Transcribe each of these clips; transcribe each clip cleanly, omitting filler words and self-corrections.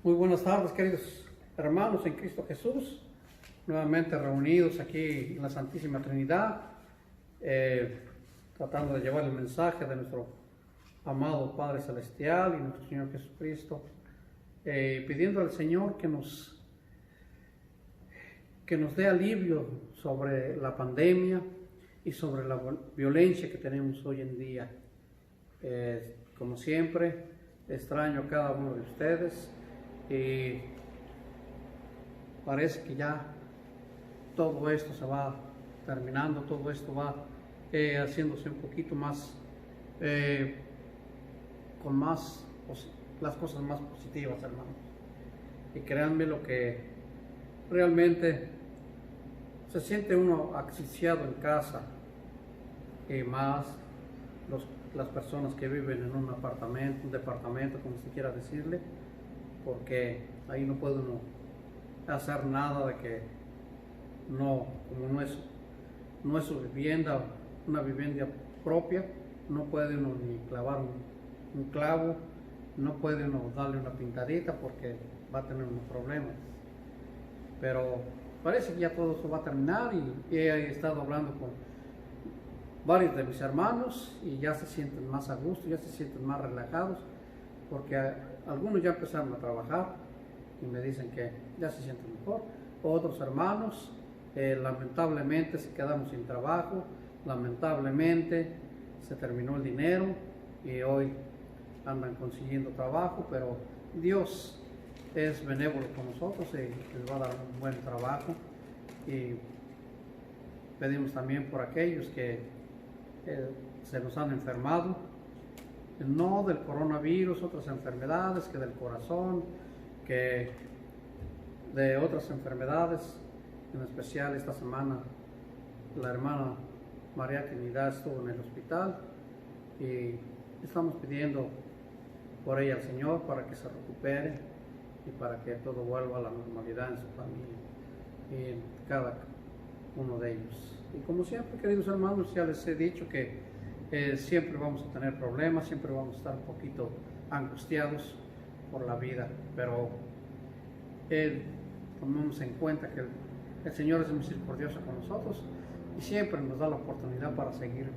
Muy buenas tardes, queridos hermanos en Cristo Jesús, nuevamente reunidos aquí en la Santísima Trinidad, tratando de llevar el mensaje de nuestro amado Padre Celestial y nuestro Señor Jesucristo, pidiendo al Señor que nos dé alivio sobre la pandemia y sobre la violencia que tenemos hoy en día. Como siempre, extraño a cada uno de ustedes y parece que ya todo esto se va terminando, todo esto va haciéndose un poquito más, con más, las cosas más positivas, hermanos. Y créanme lo que realmente se siente uno asfixiado en casa, y más las personas que viven en un apartamento, un departamento, como se quiera decirle, porque ahí no puede uno hacer nada de que como no es su vivienda, una vivienda propia, no puede uno ni clavar un clavo, no puede uno darle una pintadita porque va a tener unos problemas. Pero parece que ya todo eso va a terminar y he estado hablando con varios de mis hermanos y ya se sienten más a gusto, ya se sienten más relajados, porque algunos ya empezaron a trabajar y me dicen que ya se sienten mejor. Otros hermanos lamentablemente se quedaron sin trabajo, lamentablemente se terminó el dinero y hoy andan consiguiendo trabajo, pero Dios es benévolo con nosotros y les va a dar un buen trabajo. Y pedimos también por aquellos que se nos han enfermado, no del coronavirus, otras enfermedades, que del corazón, que de otras enfermedades. En especial esta semana la hermana María Trinidad estuvo en el hospital y estamos pidiendo por ella al Señor para que se recupere y para que todo vuelva a la normalidad en su familia y en cada uno de ellos. Y como siempre, queridos hermanos, ya les he dicho que siempre vamos a tener problemas, siempre vamos a estar un poquito angustiados por la vida, pero tomemos en cuenta que el Señor es misericordioso con nosotros y siempre nos da la oportunidad para seguir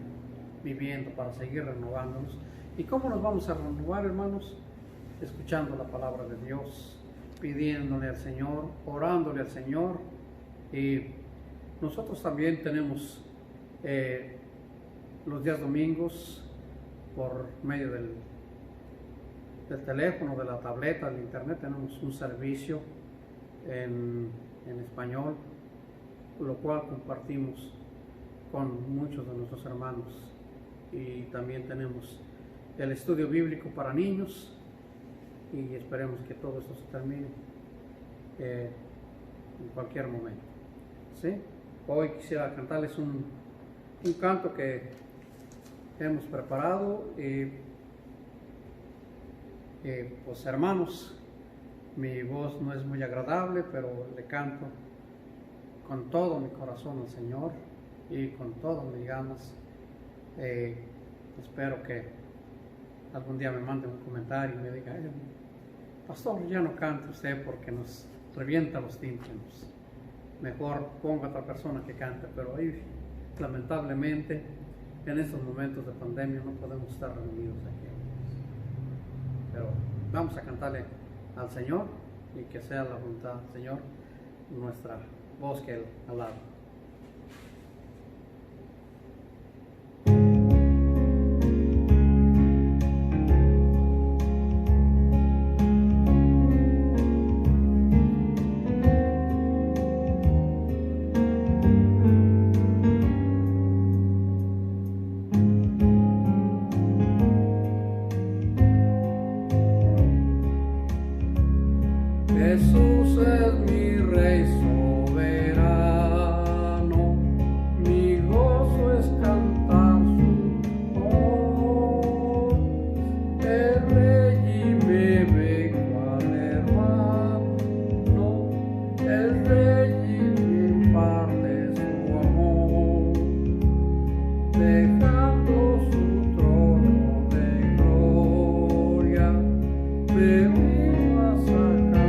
viviendo, para seguir renovándonos. ¿Y cómo nos vamos a renovar, hermanos? Escuchando la palabra de Dios, pidiéndole al Señor, orándole al Señor. Y nosotros también tenemos los días domingos, por medio del teléfono, de la tableta, del internet, tenemos un servicio en español, lo cual compartimos con muchos de nuestros hermanos. Y también tenemos el estudio bíblico para niños y esperemos que todo esto se termine en cualquier momento. ¿Sí? Hoy quisiera cantarles un canto que hemos preparado y pues hermanos, mi voz no es muy agradable, pero le canto con todo mi corazón al Señor y con todas mis ganas. Espero que algún día me mande un comentario y me diga: pastor, ya no cante usted porque nos revienta los tímpanos, mejor ponga a otra persona que cante. Pero hoy, lamentablemente, en estos momentos de pandemia no podemos estar reunidos aquí. Pero vamos a cantarle al Señor y que sea la voluntad del Señor nuestra voz que Él alabe. Jesús es mi Rey soberano, mi gozo es cantar su voz. El Rey y me ve cual hermano, el Rey y me imparte su amor, dejando su trono de gloria, me vino a sacar.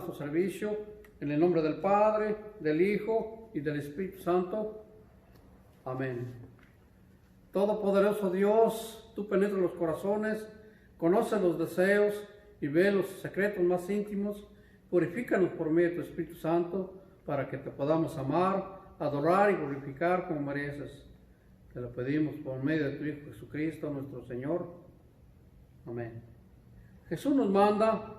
nuestro servicio, en el nombre del Padre, del Hijo y del Espíritu Santo. Amén. Todopoderoso Dios, tú penetras los corazones, conoces los deseos y ves los secretos más íntimos. Purifícanos por medio de tu Espíritu Santo, para que te podamos amar, adorar y glorificar como mereces. Te lo pedimos por medio de tu Hijo Jesucristo, nuestro Señor. Amén. Jesús nos manda: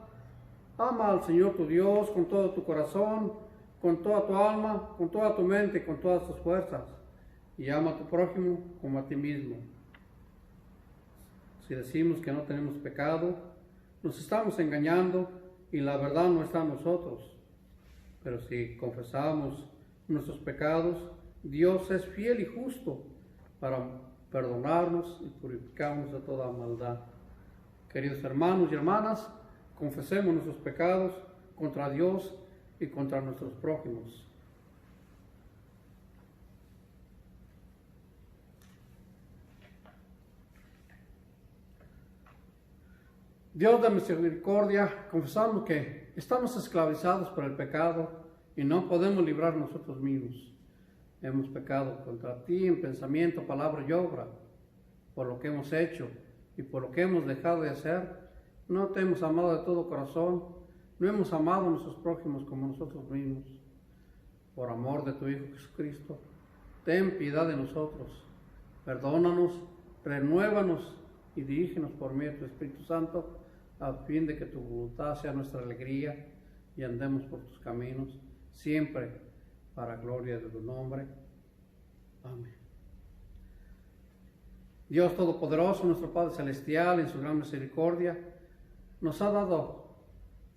ama al Señor tu Dios con todo tu corazón, con toda tu alma, con toda tu mente y con todas tus fuerzas, y ama a tu prójimo como a ti mismo. Si decimos que no tenemos pecado, nos estamos engañando y la verdad no está en nosotros. Pero si confesamos nuestros pecados, Dios es fiel y justo para perdonarnos y purificarnos de toda maldad. Queridos hermanos y hermanas, confesemos nuestros pecados contra Dios y contra nuestros prójimos. Dios de misericordia, confesamos que estamos esclavizados por el pecado y no podemos librar nosotros mismos. Hemos pecado contra ti en pensamiento, palabra y obra. Por lo que hemos hecho y por lo que hemos dejado de hacer, no te hemos amado de todo corazón, no hemos amado a nuestros prójimos como nosotros mismos. Por amor de tu Hijo Jesucristo, ten piedad de nosotros, perdónanos, renuévanos y dirígenos por medio de tu Espíritu Santo, a fin de que tu voluntad sea nuestra alegría y andemos por tus caminos, siempre para gloria de tu nombre. Amén. Dios Todopoderoso, nuestro Padre Celestial, en su gran misericordia, nos ha dado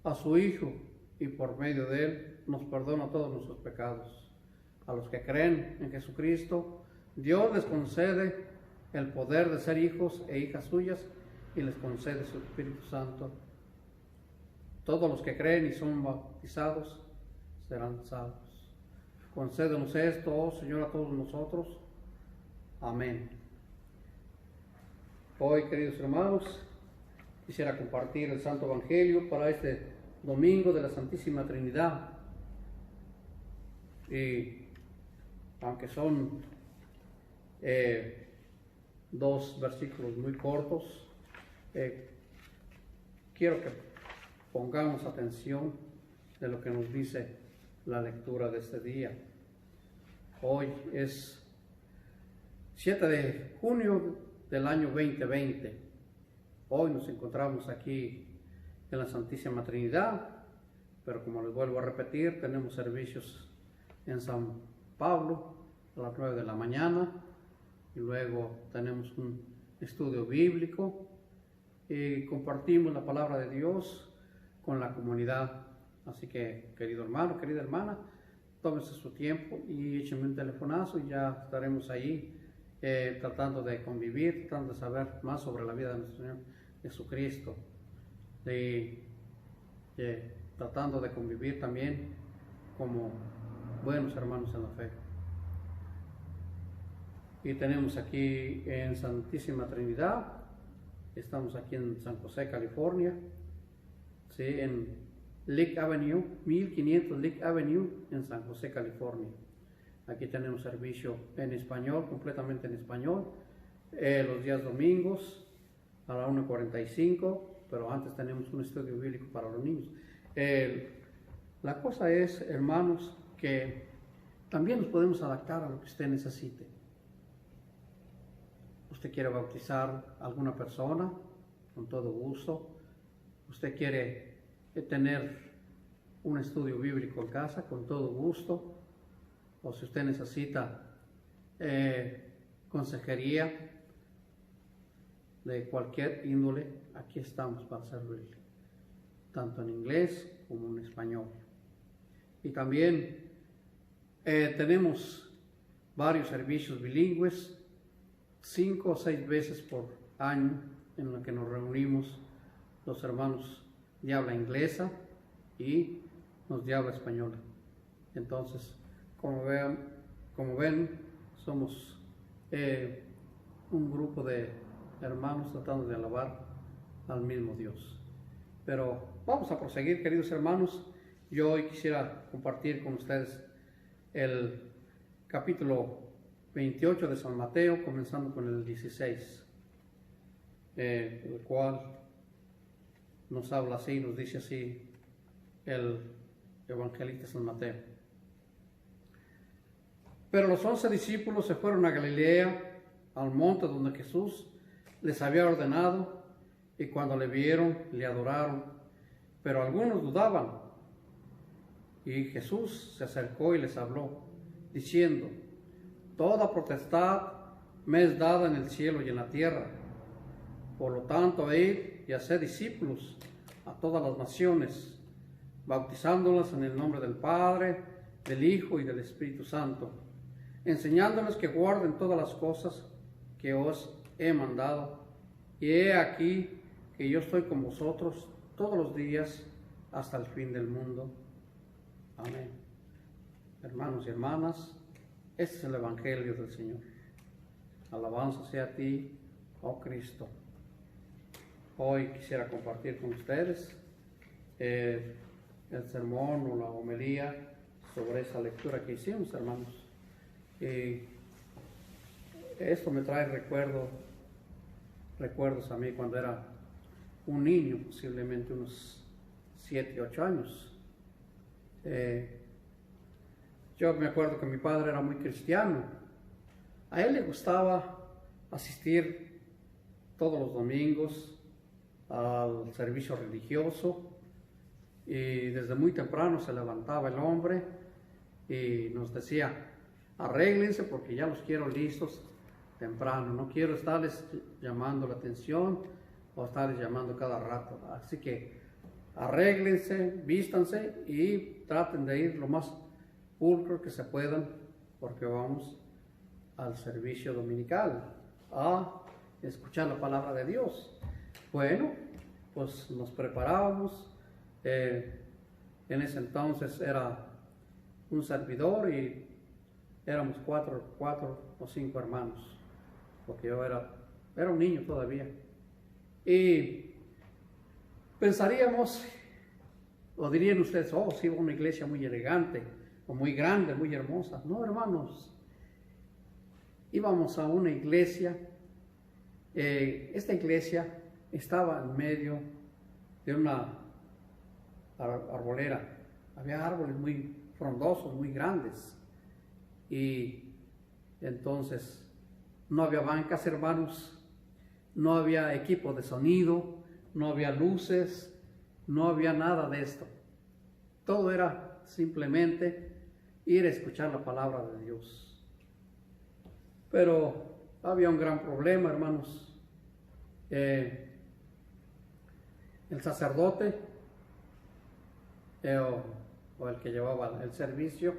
a su Hijo y por medio de Él nos perdona todos nuestros pecados. A los que creen en Jesucristo, Dios les concede el poder de ser hijos e hijas suyas y les concede su Espíritu Santo. Todos los que creen y son bautizados serán salvos. Concédenos esto, oh Señor, a todos nosotros. Amén. Hoy, queridos hermanos, quisiera compartir el Santo Evangelio para este domingo de la Santísima Trinidad. Y aunque son dos versículos muy cortos, quiero que pongamos atención de lo que nos dice la lectura de este día. Hoy es 7 de junio del año 2020. Hoy nos encontramos aquí en la Santísima Trinidad, pero como les vuelvo a repetir, tenemos servicios en San Pablo a las 9 de la mañana y luego tenemos un estudio bíblico y compartimos la palabra de Dios con la comunidad. Así que, querido hermano, querida hermana, tómese su tiempo y échenme un telefonazo y ya estaremos ahí tratando de convivir, tratando de saber más sobre la vida de nuestro Señor Jesucristo, tratando de convivir también como buenos hermanos en la fe. Y tenemos aquí en Santísima Trinidad, estamos aquí en San José, California, ¿sí? En Lick Avenue, 1500 Lick Avenue en San José, California. Aquí tenemos servicio en español, completamente en español, los días domingos a la 1:45, pero antes tenemos un estudio bíblico para los niños. La cosa es, hermanos, que también nos podemos adaptar a lo que usted necesite. Usted quiere bautizar a alguna persona, con todo gusto. Usted quiere tener un estudio bíblico en casa, con todo gusto. O si usted necesita consejería de cualquier índole, aquí estamos para servirle, tanto en inglés como en español. Y también tenemos varios servicios bilingües, 5 o 6 veces por año, en los que nos reunimos los hermanos de habla inglesa y los de habla española. Entonces, como ven, somos un grupo de hermanos tratando de alabar al mismo Dios. Pero vamos a proseguir, queridos hermanos, Yo hoy quisiera compartir con ustedes el capítulo 28 de San Mateo, comenzando con el 16, el cual nos habla así, nos dice así el evangelista San Mateo. Pero los 11 discípulos se fueron a Galilea, al monte donde Jesús les había ordenado, y cuando le vieron, le adoraron, pero algunos dudaban. Y Jesús se acercó y les habló, diciendo: toda potestad me es dada en el cielo y en la tierra. Por lo tanto, id y haced discípulos a todas las naciones, bautizándolas en el nombre del Padre, del Hijo y del Espíritu Santo, enseñándoles que guarden todas las cosas que os he mandado. Y he aquí que yo estoy con vosotros todos los días hasta el fin del mundo. Amén. Hermanos y hermanas, este es el Evangelio del Señor. Alabanza sea a ti, oh Cristo. Hoy quisiera compartir con ustedes el sermón o la homilía sobre esa lectura que hicimos, hermanos. Y esto me trae recuerdos a mí cuando era un niño, posiblemente unos 7, 8 años. Yo me acuerdo que mi padre era muy cristiano. A él le gustaba asistir todos los domingos al servicio religioso, y desde muy temprano se levantaba el hombre y nos decía: arréglense porque ya los quiero listos temprano, no quiero estarles llamando la atención o estarles llamando cada rato, así que arréglense, vístanse y traten de ir lo más pulcro que se puedan, porque vamos al servicio dominical a escuchar la palabra de Dios. Bueno, pues nos preparábamos. En ese entonces era un servidor y éramos cuatro o cinco hermanos, porque yo era un niño todavía. Y pensaríamos, o dirían ustedes: oh, sí, una iglesia muy elegante, o muy grande, muy hermosa. No, hermanos, íbamos a una iglesia. Esta iglesia estaba en medio de una arbolera. Había árboles muy frondosos, muy grandes, y entonces no había bancas, hermanos, no había equipo de sonido, no había luces, no había nada de esto. Todo era simplemente ir a escuchar la palabra de Dios. Pero había un gran problema, hermanos. El sacerdote o el que llevaba el servicio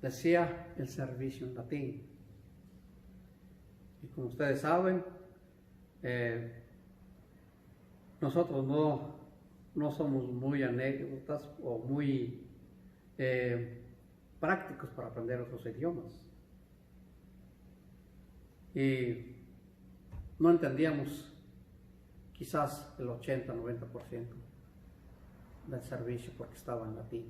decía el servicio en latín. Y como ustedes saben, nosotros no somos muy anécdotas o muy prácticos para aprender otros idiomas. Y no entendíamos quizás el 80-90% del servicio porque estaba en latín.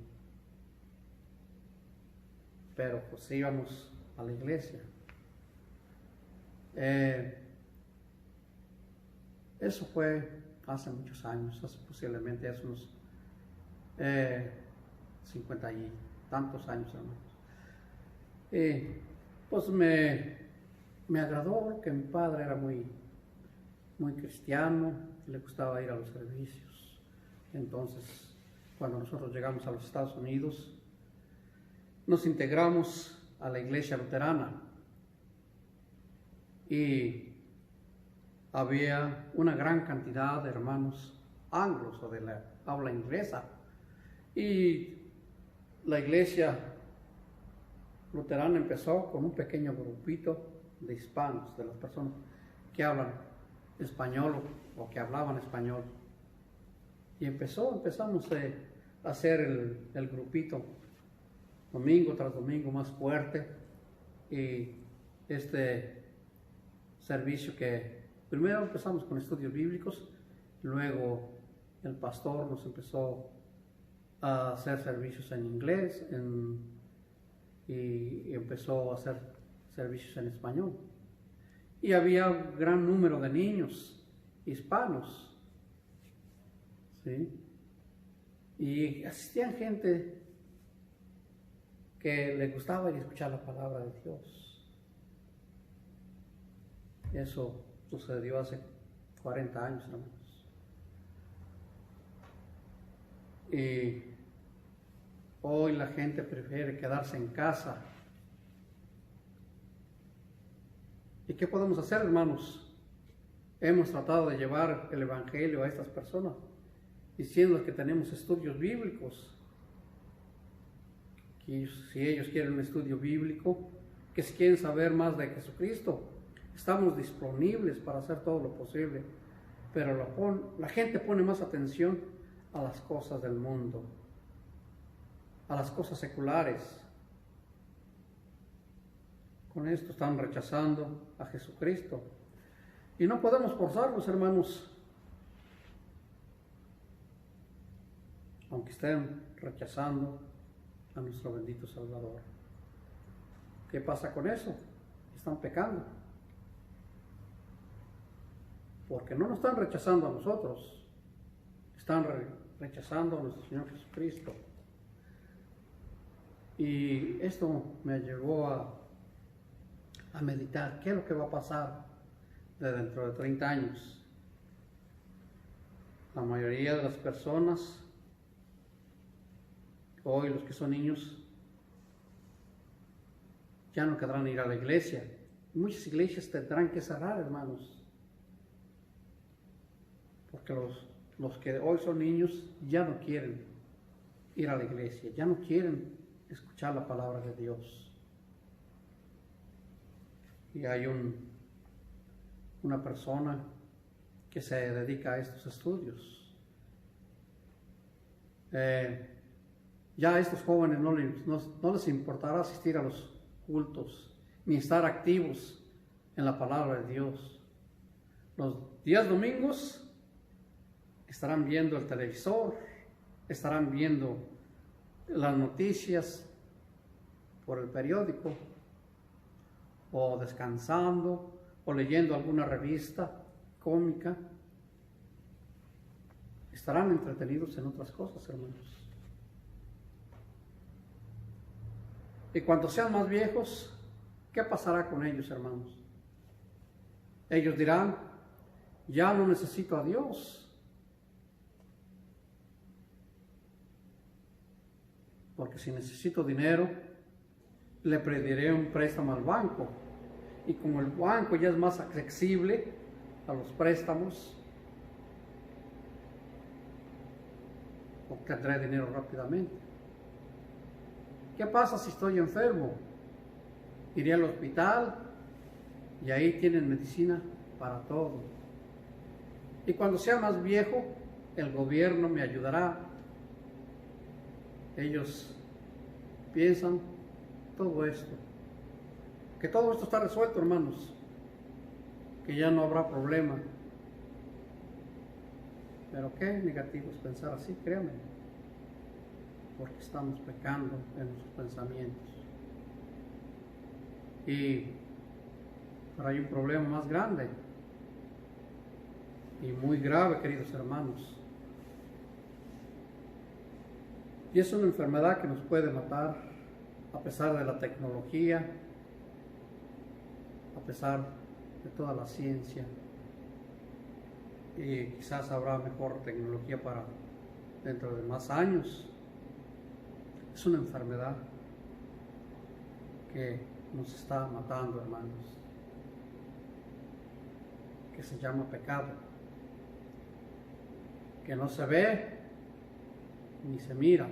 Pero pues íbamos a la iglesia. Eso fue hace muchos años, posiblemente hace unos 50 y tantos años, hermanos. Y pues me agradó que mi padre era muy cristiano, le gustaba ir a los servicios. Entonces, cuando nosotros llegamos a los Estados Unidos, nos integramos a la iglesia luterana y había una gran cantidad de hermanos anglos o de la habla inglesa, y la iglesia luterana empezó con un pequeño grupito de hispanos, de las personas que hablan español o que hablaban español, y empezamos a hacer el grupito domingo tras domingo más fuerte. Y este servicio que primero empezamos con estudios bíblicos, luego el pastor nos empezó a hacer servicios en inglés y empezó a hacer servicios en español. Y había un gran número de niños hispanos, ¿sí? Y asistían gente que le gustaba ir a escuchar la palabra de Dios. Eso sucedió hace 40 años, hermanos. Y hoy la gente prefiere quedarse en casa. ¿Y qué podemos hacer, hermanos? Hemos tratado de llevar el evangelio a estas personas, diciendo que tenemos estudios bíblicos, que si ellos quieren un estudio bíblico, que si quieren saber más de Jesucristo, estamos disponibles para hacer todo lo posible, pero la gente pone más atención a las cosas del mundo, a las cosas seculares. Con esto están rechazando a Jesucristo. Y no podemos forzarlos, hermanos, aunque estén rechazando a nuestro bendito Salvador. ¿Qué pasa con eso? Están pecando. Porque no nos están rechazando a nosotros, están rechazando a nuestro Señor Jesucristo. Y esto me llevó a meditar, ¿qué es lo que va a pasar dentro de 30 años? La mayoría de las personas, hoy los que son niños, ya no querrán ir a la iglesia. Muchas iglesias tendrán que cerrar, hermanos, porque los que hoy son niños ya no quieren ir a la iglesia, ya no quieren escuchar la palabra de Dios. Y hay una persona que se dedica a estos estudios. Ya a estos jóvenes no les importará asistir a los cultos, ni estar activos en la palabra de Dios. Los días domingos estarán viendo el televisor, estarán viendo las noticias por el periódico, o descansando, o leyendo alguna revista cómica. Estarán entretenidos en otras cosas, hermanos. Y cuando sean más viejos, ¿qué pasará con ellos, hermanos? Ellos dirán, ya no necesito a Dios, porque si necesito dinero, le pediré un préstamo al banco. Y como el banco ya es más accesible a los préstamos, obtendré dinero rápidamente. ¿Qué pasa si estoy enfermo? Iré al hospital y ahí tienen medicina para todo. Y cuando sea más viejo, el gobierno me ayudará. Ellos piensan todo esto, que todo esto está resuelto, hermanos, que ya no habrá problema. Pero qué negativo es pensar así, créanme, porque estamos pecando en nuestros pensamientos. Pero hay un problema más grande y muy grave, queridos hermanos. Y es una enfermedad que nos puede matar a pesar de la tecnología, a pesar de toda la ciencia. Y quizás habrá mejor tecnología para dentro de más años. Es una enfermedad que nos está matando, hermanos, que se llama pecado, que no se ve ni se mira,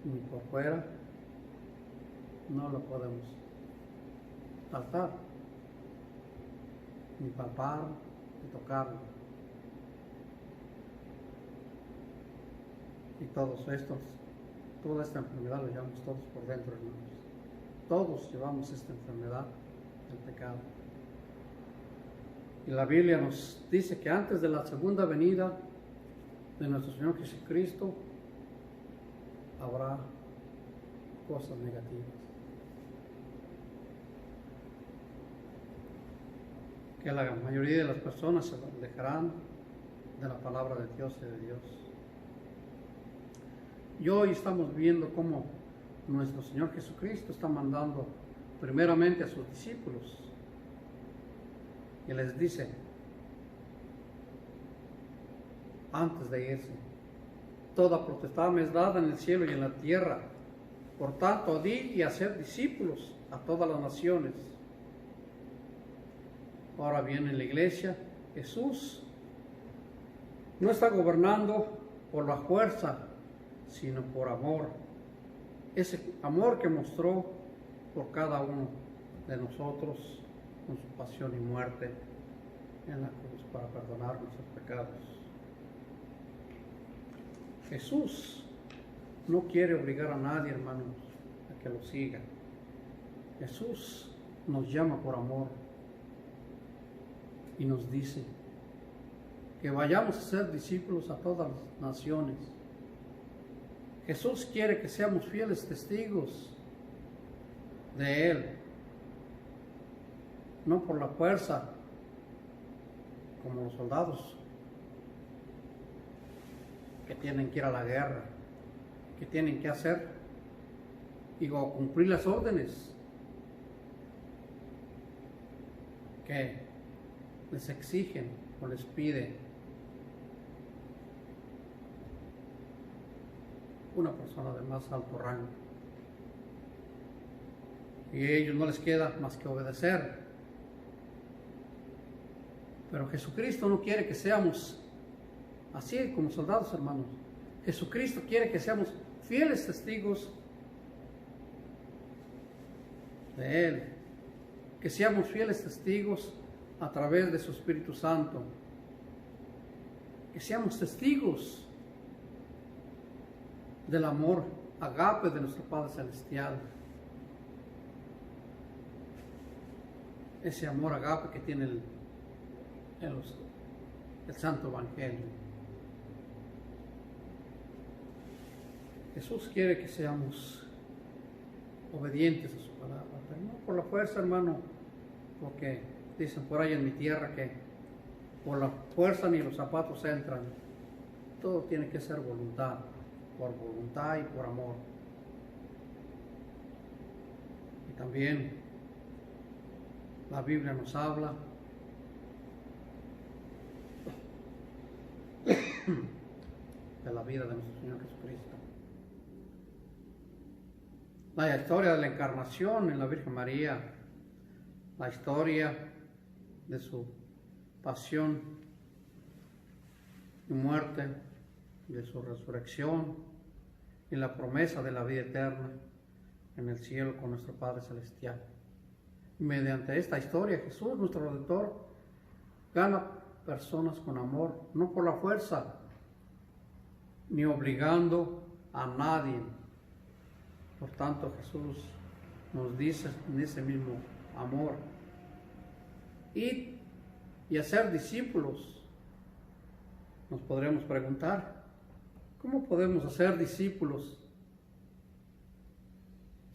ni por fuera, no lo podemos palpar, ni palpar, ni tocarlo. Y toda esta enfermedad la llevamos todos por dentro, hermanos. Todos llevamos esta enfermedad del pecado. Y la Biblia nos dice que antes de la segunda venida de nuestro Señor Jesucristo, habrá cosas negativas. Que la mayoría de las personas se alejarán de la palabra de Dios y de Dios. Y hoy estamos viendo cómo nuestro Señor Jesucristo está mandando primeramente a sus discípulos y les dice, antes de irse, toda potestad me es dada en el cielo y en la tierra. Por tanto, di y hacer discípulos a todas las naciones. Ahora bien, en la iglesia, Jesús no está gobernando por la fuerza, sino por amor. Ese amor que mostró por cada uno de nosotros con su pasión y muerte en la cruz para perdonar nuestros pecados. Jesús no quiere obligar a nadie, hermanos, a que lo siga. Jesús nos llama por amor y nos dice que vayamos a ser discípulos a todas las naciones. Jesús quiere que seamos fieles testigos de Él, no por la fuerza, como los soldados que tienen que ir a la guerra, que tienen que hacer y cumplir las órdenes que les exigen o les pide una persona de más alto rango. Y a ellos no les queda más que obedecer. Pero Jesucristo no quiere que seamos así como soldados, hermanos. Jesucristo quiere que seamos fieles testigos de Él, que seamos fieles testigos a través de su Espíritu Santo, que seamos testigos del amor agape de nuestro Padre Celestial, ese amor agape que tiene el Santo Evangelio. Jesús quiere que seamos obedientes a su palabra, pero no por la fuerza, hermano, porque dicen por ahí en mi tierra que por la fuerza ni los zapatos entran. Todo tiene que ser voluntad, por voluntad y por amor. Y también la Biblia nos habla de la vida de nuestro Señor Jesucristo. La historia de la encarnación en la Virgen María, la historia de su pasión y muerte, de su resurrección y la promesa de la vida eterna en el cielo con nuestro Padre Celestial. Mediante esta historia, Jesús, nuestro Redentor, gana personas con amor, no por la fuerza, ni obligando a nadie. Por tanto, Jesús nos dice en ese mismo amor, id y hacer discípulos. Nos podremos preguntar, ¿cómo podemos hacer discípulos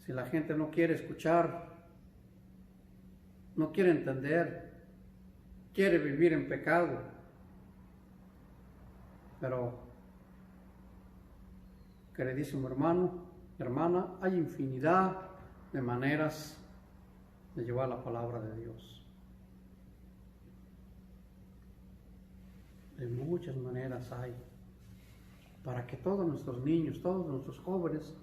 si la gente no quiere escuchar, no quiere entender, quiere vivir en pecado? Pero, queridísimo hermano, hermana, hay infinidad de maneras de llevar la palabra de Dios. De muchas maneras hay, para que todos nuestros niños, todos nuestros jóvenes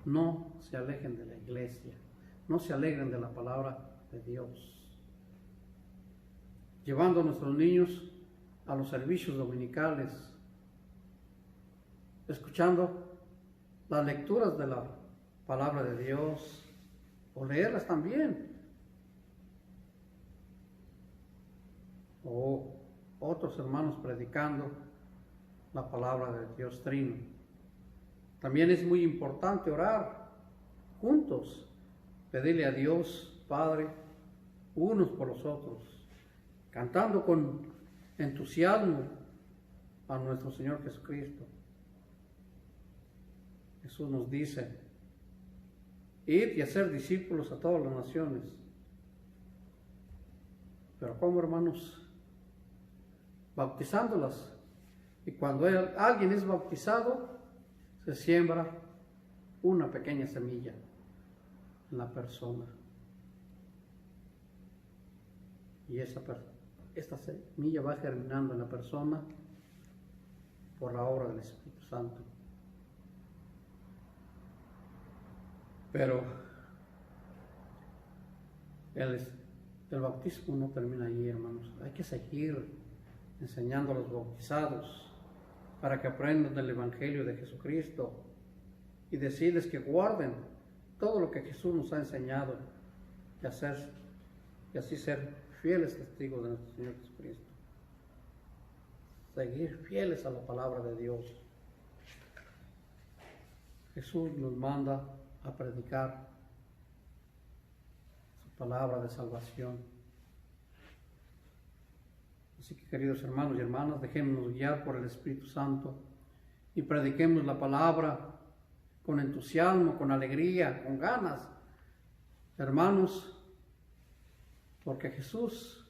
no se alejen de la iglesia, no se alegren de la palabra de Dios. Llevando a nuestros niños a los servicios dominicales, escuchando las lecturas de la palabra de Dios, o leerlas también, o otros hermanos predicando la palabra de Dios Trino. También es muy importante orar juntos, pedirle a Dios Padre unos por los otros, cantando con entusiasmo a nuestro Señor Jesucristo. Jesús nos dice, id y hacer discípulos a todas las naciones. Pero ¿cómo, hermanos? Bautizándolas. Y cuando alguien es bautizado, se siembra una pequeña semilla en la persona. Y esta semilla va germinando en la persona por la obra del Espíritu Santo. Pero el bautismo no termina ahí, hermanos. Hay que seguir enseñando a los bautizados para que aprendan del Evangelio de Jesucristo y decirles que guarden todo lo que Jesús nos ha enseñado y así ser fieles testigos de nuestro Señor Jesucristo. Seguir fieles a la palabra de Dios. Jesús nos manda a predicar su palabra de salvación. Así que, queridos hermanos y hermanas, dejémonos guiar por el Espíritu Santo y prediquemos la palabra con entusiasmo, con alegría, con ganas, hermanos, porque Jesús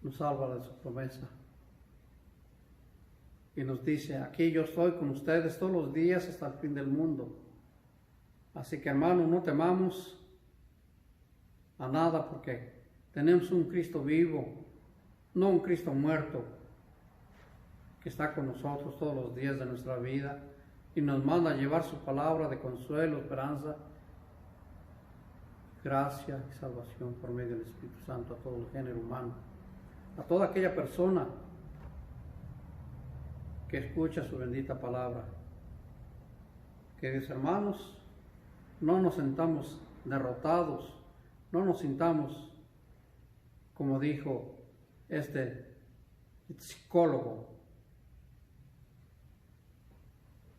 nos salva de su promesa y nos dice, aquí yo estoy con ustedes todos los días hasta el fin del mundo. Así que, hermanos, no temamos a nada, porque tenemos un Cristo vivo, no un Cristo muerto, que está con nosotros todos los días de nuestra vida y nos manda a llevar su palabra de consuelo, esperanza, gracia y salvación por medio del Espíritu Santo a todo el género humano, a toda aquella persona que escucha su bendita palabra. Queridos hermanos, no nos sintamos derrotados, no nos sintamos, como dijo este psicólogo,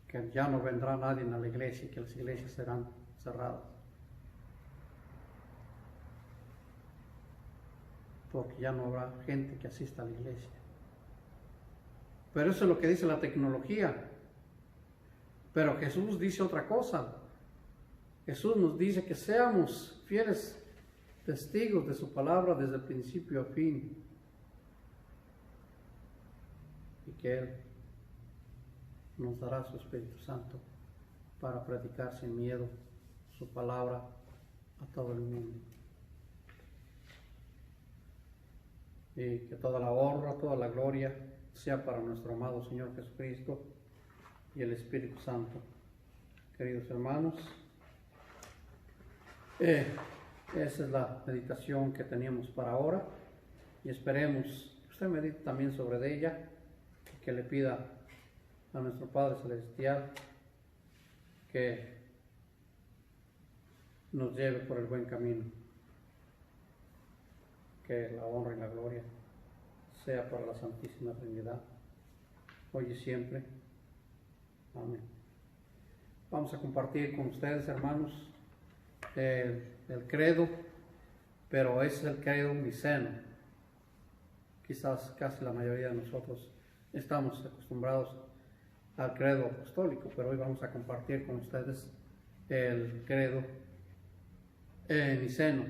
que ya no vendrá nadie a la iglesia y que las iglesias serán cerradas. Porque ya no habrá gente que asista a la iglesia. Pero eso es lo que dice la tecnología. Pero Jesús dice otra cosa. Jesús nos dice que seamos fieles testigos de su palabra desde el principio a fin. Y que Él nos dará su Espíritu Santo para predicar sin miedo su palabra a todo el mundo. Y que toda la honra, toda la gloria sea para nuestro amado Señor Jesucristo y el Espíritu Santo. Queridos hermanos, esa es la meditación que teníamos para ahora y esperemos que usted medite también sobre ella y que le pida a nuestro Padre Celestial que nos lleve por el buen camino, que la honra y la gloria sea para la Santísima Trinidad, hoy y siempre. Amén. Vamos a compartir con ustedes, hermanos, el credo, pero es el credo niceno. Quizás casi la mayoría de nosotros estamos acostumbrados al credo apostólico, pero hoy vamos a compartir con ustedes el credo niceno.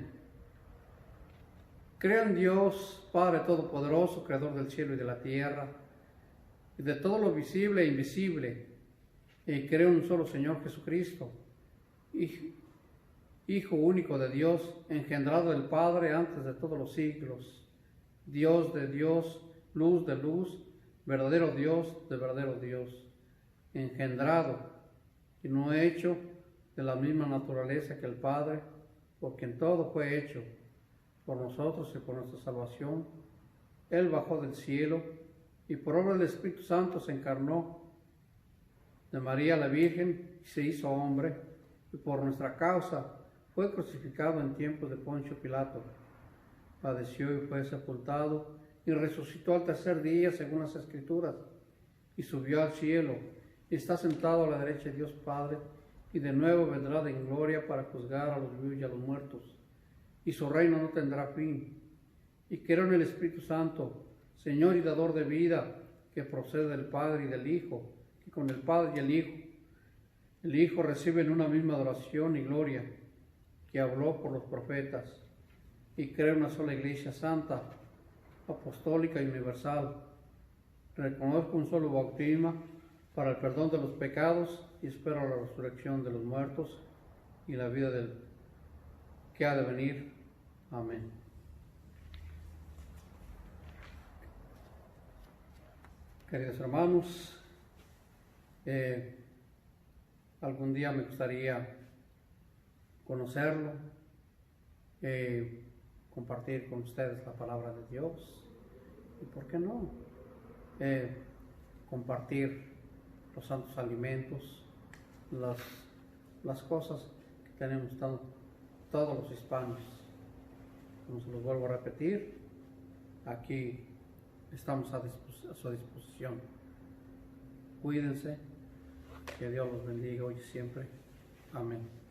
Creo en Dios, Padre Todopoderoso, Creador del cielo y de la tierra, y de todo lo visible e invisible, y creo en un solo Señor Jesucristo, Hijo único de Dios, engendrado del Padre antes de todos los siglos, Dios de Dios, luz de luz, verdadero Dios de verdadero Dios, engendrado y no hecho de la misma naturaleza que el Padre, por quien todo fue hecho, por nosotros y por nuestra salvación. Él bajó del cielo y por obra del Espíritu Santo se encarnó de María la Virgen y se hizo hombre, y por nuestra causa fue crucificado en tiempos de Poncio Pilato. Padeció y fue sepultado y resucitó al tercer día según las Escrituras y subió al cielo y está sentado a la derecha de Dios Padre, y de nuevo vendrá en gloria para juzgar a los vivos y a los muertos, y su reino no tendrá fin. Y creo en el Espíritu Santo, Señor y dador de vida, que procede del Padre y del Hijo, y con el Padre y el Hijo reciben una misma adoración y gloria, que habló por los profetas, y crea una sola Iglesia santa, apostólica y universal. Reconozco un solo bautismo para el perdón de los pecados y espero la resurrección de los muertos y la vida que ha de venir. Amén. Queridos hermanos, algún día me gustaría conocerlo, compartir con ustedes la palabra de Dios y, ¿por qué no?, compartir los santos alimentos, las cosas que tenemos todos los hispanos. Como se los vuelvo a repetir, aquí estamos a su disposición. Cuídense, que Dios los bendiga hoy y siempre. Amén.